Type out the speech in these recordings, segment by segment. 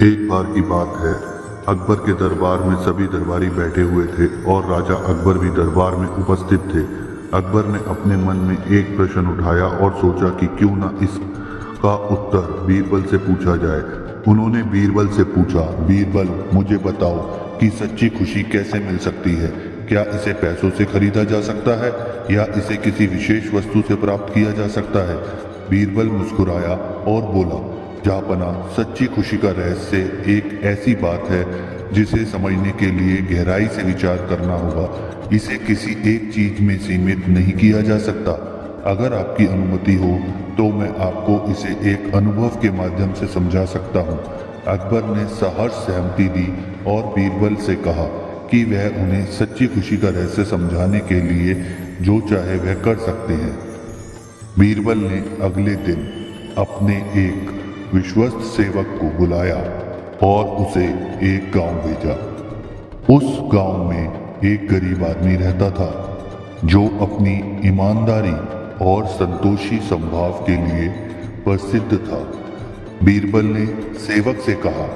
एक बार की बात है। अकबर के दरबार में सभी दरबारी बैठे हुए थे और राजा अकबर भी दरबार में उपस्थित थे। अकबर ने अपने मन में एक प्रश्न उठाया और सोचा कि क्यों न इसका उत्तर बीरबल से पूछा जाए। उन्होंने बीरबल से पूछा, बीरबल मुझे बताओ कि सच्ची खुशी कैसे मिल सकती है? क्या इसे पैसों से खरीदा जा सकता है या इसे किसी विशेष वस्तु से प्राप्त किया जा सकता है? बीरबल मुस्कुराया और बोला, जहाँपना, सच्ची खुशी का रहस्य एक ऐसी बात है जिसे समझने के लिए गहराई से विचार करना होगा। इसे किसी एक चीज में सीमित नहीं किया जा सकता। अगर आपकी अनुमति हो तो मैं आपको इसे एक अनुभव के माध्यम से समझा सकता हूँ। अकबर ने सहर्ष सहमति दी और बीरबल से कहा कि वह उन्हें सच्ची खुशी का रहस्य समझाने के लिए जो चाहे वह कर सकते हैं। बीरबल ने अगले दिन अपने एक विश्वस्त सेवक को बुलाया और उसे एक गांव भेजा। उस गांव में एक गरीब आदमी रहता था जो अपनी ईमानदारी और संतोषी स्वभाव के लिए प्रसिद्ध था। बीरबल ने सेवक से कहा,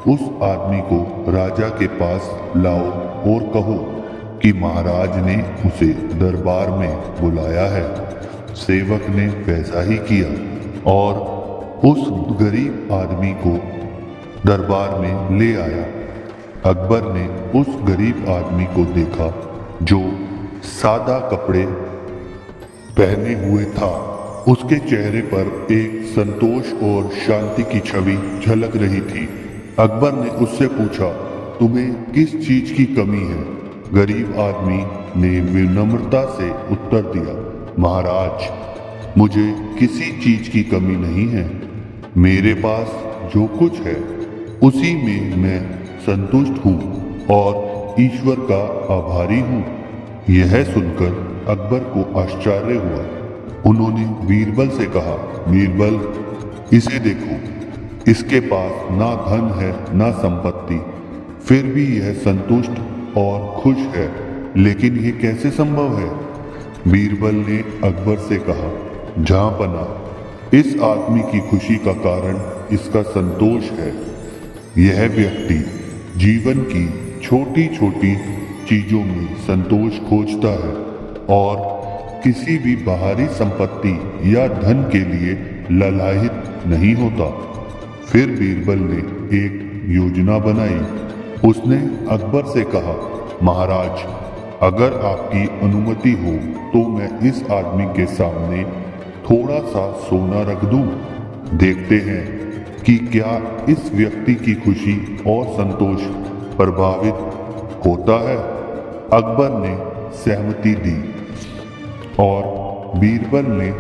उस आदमी को राजा के पास लाओ और कहो कि महाराज ने उसे दरबार में बुलाया है। सेवक ने वैसा ही किया और उस गरीब आदमी को दरबार में ले आया। अकबर ने उस गरीब आदमी को देखा जो सादा कपड़े पहने हुए था। उसके चेहरे पर एक संतोष और शांति की छवि झलक रही थी। अकबर ने उससे पूछा, तुम्हें किस चीज की कमी है? गरीब आदमी ने विनम्रता से उत्तर दिया, महाराज, मुझे किसी चीज की कमी नहीं है। मेरे पास जो कुछ है उसी में मैं संतुष्ट हूँ और ईश्वर का आभारी हूँ। यह सुनकर अकबर को आश्चर्य हुआ। उन्होंने बीरबल से कहा, बीरबल, इसे देखो, इसके पास ना धन है ना संपत्ति, फिर भी यह संतुष्ट और खुश है, लेकिन यह कैसे संभव है? बीरबल ने अकबर से कहा, जहाँपना, इस आदमी की खुशी का कारण इसका संतोष है। यह व्यक्ति जीवन की छोटी छोटी चीजों में संतोष खोजता है और किसी भी बाहरी संपत्ति या धन के लिए ललायित नहीं होता। फिर बीरबल ने एक योजना बनाई। उसने अकबर से कहा, महाराज, अगर आपकी अनुमति हो तो मैं इस आदमी के सामने थोड़ा सा सोना रख दूं। देखते हैं कि क्या इस व्यक्ति की खुशी और संतोष प्रभावित होता है। अकबर ने सहमति दी और बीरबल ने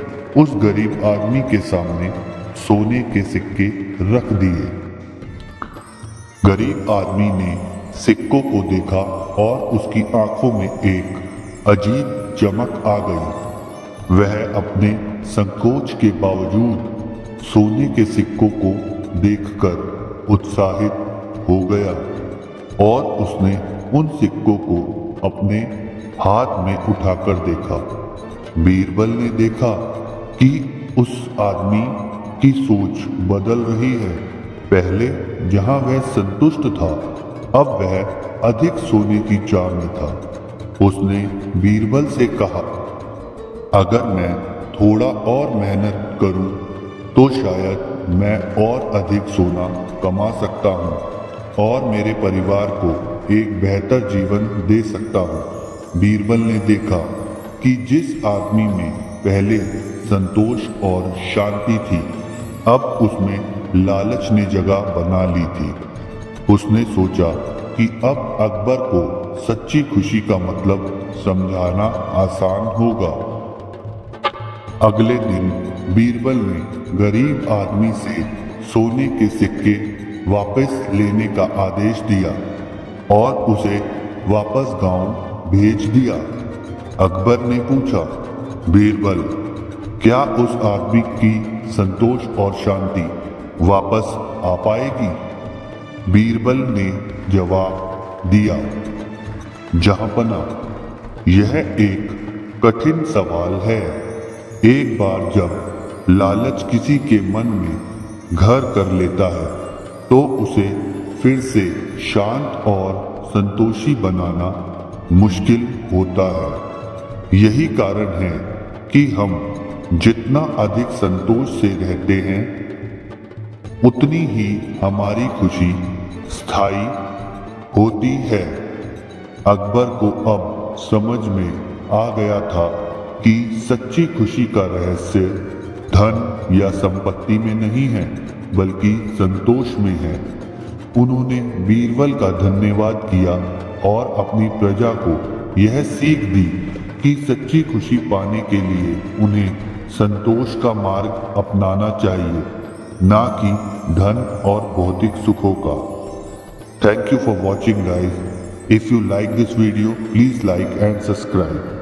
उस गरीब आदमी के सामने सोने के सिक्के रख दिए। गरीब आदमी ने सिक्कों को देखा और उसकी आंखों में एक अजीब चमक आ गई। वह अपने संकोच के बावजूद सोने के सिक्कों को देखकर उत्साहित हो गया और उसने उन सिक्कों को अपने हाथ में उठाकर देखा। बीरबल ने देखा कि उस आदमी की सोच बदल रही है। पहले जहां वह संतुष्ट था, अब वह अधिक सोने की चाह में था। उसने बीरबल से कहा, अगर मैं थोड़ा और मेहनत करूं तो शायद मैं और अधिक सोना कमा सकता हूं और मेरे परिवार को एक बेहतर जीवन दे सकता हूं। बीरबल ने देखा कि जिस आदमी में पहले संतोष और शांति थी, अब उसमें लालच ने जगह बना ली थी। उसने सोचा कि अब अकबर को सच्ची खुशी का मतलब समझाना आसान होगा। अगले दिन बीरबल ने गरीब आदमी से सोने के सिक्के वापस लेने का आदेश दिया और उसे वापस गांव भेज दिया। अकबर ने पूछा, बीरबल, क्या उस आदमी की संतोष और शांति वापस आ पाएगी? बीरबल ने जवाब दिया, जहाँपना, यह एक कठिन सवाल है। एक बार जब लालच किसी के मन में घर कर लेता है तो उसे फिर से शांत और संतोषी बनाना मुश्किल होता है। यही कारण है कि हम जितना अधिक संतोष से रहते हैं उतनी ही हमारी खुशी स्थायी होती है। अकबर को अब समझ में आ गया था कि सच्ची खुशी का रहस्य धन या संपत्ति में नहीं है बल्कि संतोष में है। उन्होंने बीरबल का धन्यवाद किया और अपनी प्रजा को यह सीख दी कि सच्ची खुशी पाने के लिए उन्हें संतोष का मार्ग अपनाना चाहिए, ना कि धन और भौतिक सुखों का। Thank you for watching guys. If you like this video, please like and subscribe.